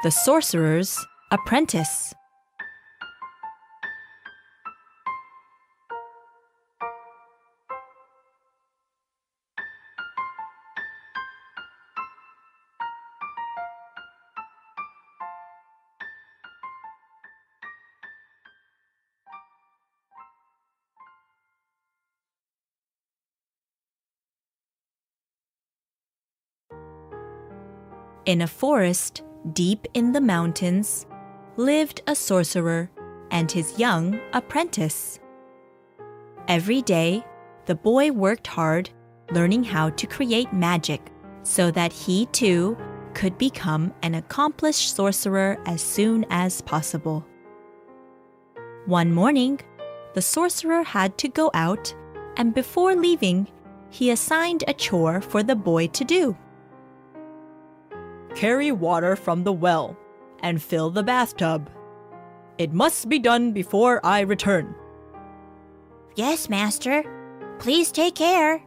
The Sorcerer's Apprentice. In a forest deep in the mountains lived a sorcerer and his young apprentice. Every day, the boy worked hard learning how to create magic so that he too could become an accomplished sorcerer as soon as possible. One morning, the sorcerer had to go out, and before leaving, he assigned a chore for the boy to do. Carry water from the well and fill the bathtub. It must be done before I return. Yes, Master. Please take care.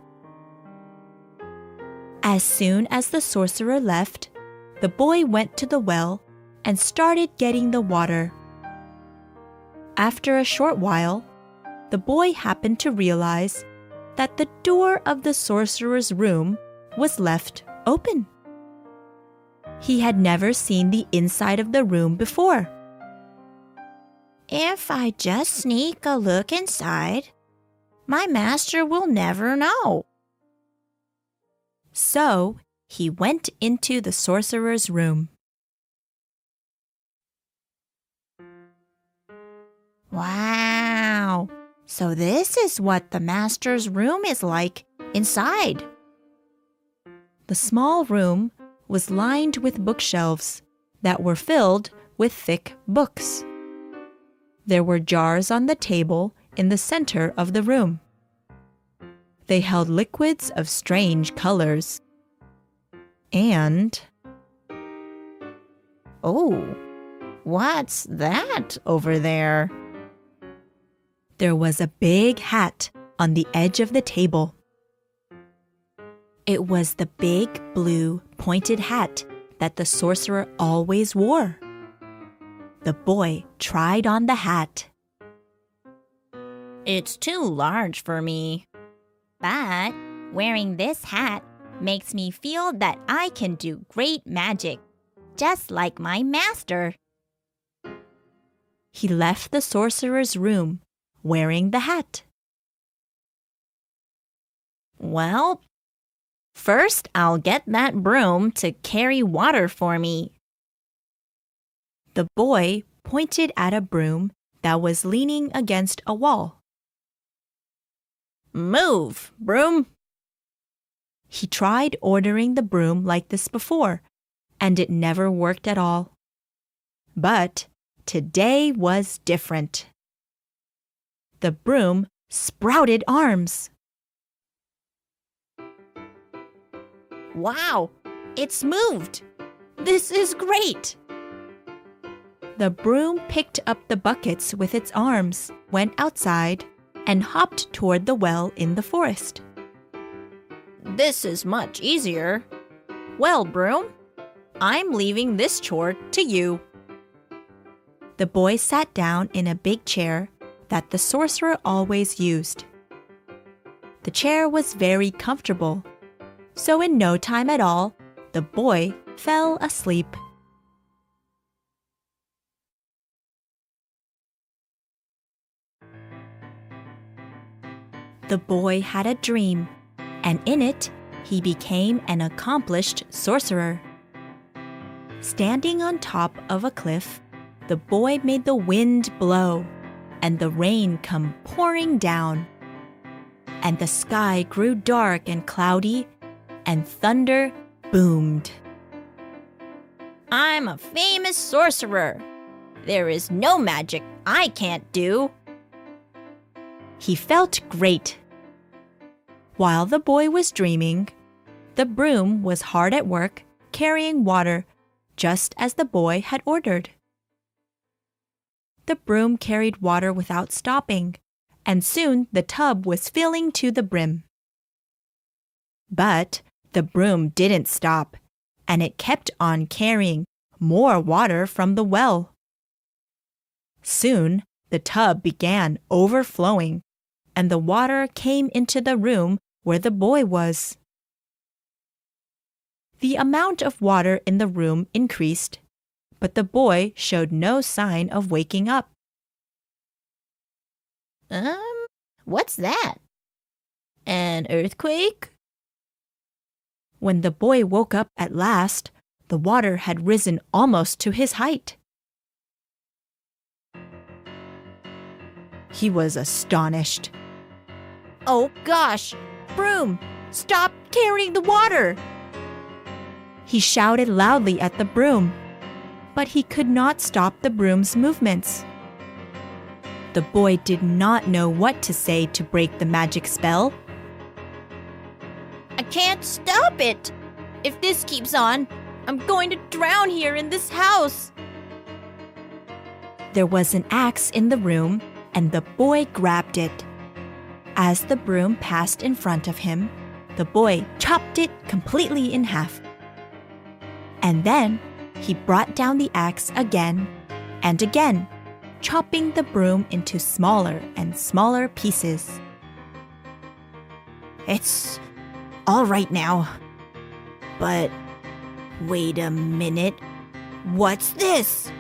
As soon as the sorcerer left, the boy went to the well and started getting the water. After a short while, the boy happened to realize that the door of the sorcerer's room was left open. He had never seen the inside of the room before. If I just sneak a look inside, my master will never know. So he went into the sorcerer's room. Wow! So this is what the master's room is like inside. The small room was lined with bookshelves that were filled with thick books. There were jars on the table in the center of the room. They held liquids of strange colors. And... oh, what's that over there? There was a big hat on the edge of the table. It was the big blue pointed hat that the sorcerer always wore. The boy tried on the hat. It's too large for me. But wearing this hat makes me feel that I can do great magic, just like my master. He left the sorcerer's room wearing the hat. Well, first I'll get that broom to carry water for me. The boy pointed at a broom that was leaning against a wall. Move, broom! He tried ordering the broom like this before, and it never worked at all. But today was different. The broom sprouted arms. Wow! It's moved! This is great! The broom picked up the buckets with its arms, went outside, and hopped toward the well in the forest. This is much easier. Well, broom, I'm leaving this chore to you. The boy sat down in a big chair that the sorcerer always used. The chair was very comfortable, so in no time at all, the boy fell asleep. The boy had a dream, and in it, he became an accomplished sorcerer. Standing on top of a cliff, the boy made the wind blow and the rain come pouring down. And the sky grew dark and cloudy, and thunder boomed. I'm a famous sorcerer. There is no magic I can't do. He felt great. While the boy was dreaming, the broom was hard at work carrying water, just as the boy had ordered. The broom carried water without stopping, and soon the tub was filling to the brim. But the broom didn't stop, and it kept on carrying more water from the well. Soon, the tub began overflowing, and the water came into the room where the boy was. The amount of water in the room increased, but the boy showed no sign of waking up. What's that? An earthquake? When the boy woke up at last, the water had risen almost to his height. He was astonished. Oh gosh! Broom! Stop carrying the water! He shouted loudly at the broom, but he could not stop the broom's movements. The boy did not know what to say to break the magic spell. I can't stop it! If this keeps on, I'm going to drown here in this house! There was an axe in the room, and the boy grabbed it. As the broom passed in front of him, the boy chopped it completely in half. And then he brought down the axe again and again, chopping the broom into smaller and smaller pieces. It's all right now. But wait a minute. What's this?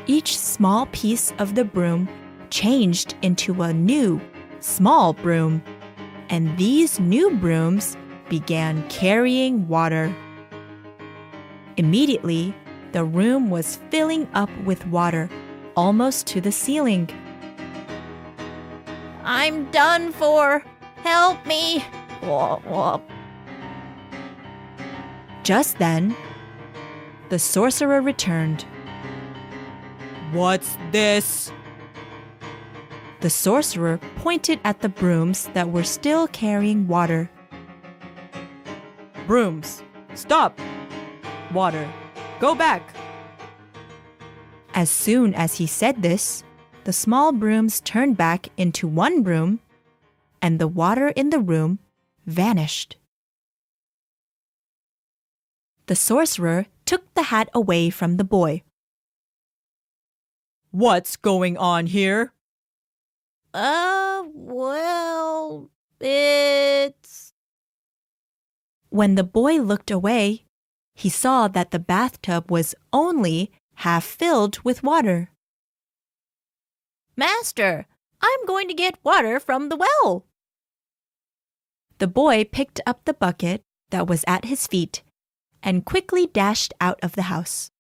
Each small piece of the broom changed into a new, small broom, and these new brooms began carrying water. Immediately, the room was filling up with water, almost to the ceiling. I'm done for. Help me. Just then, the sorcerer returned. What's this? The sorcerer pointed at the brooms that were still carrying water. Brooms, stop! Water, go back! As soon as he said this, the small brooms turned back into one broom, and the water in the room vanished. The sorcerer took the hat away from the boy. What's going on here? Well, it's... When the boy looked away, he saw that the bathtub was only half filled with water. Master, I'm going to get water from the well. The boy picked up the bucket that was at his feet and quickly dashed out of the house.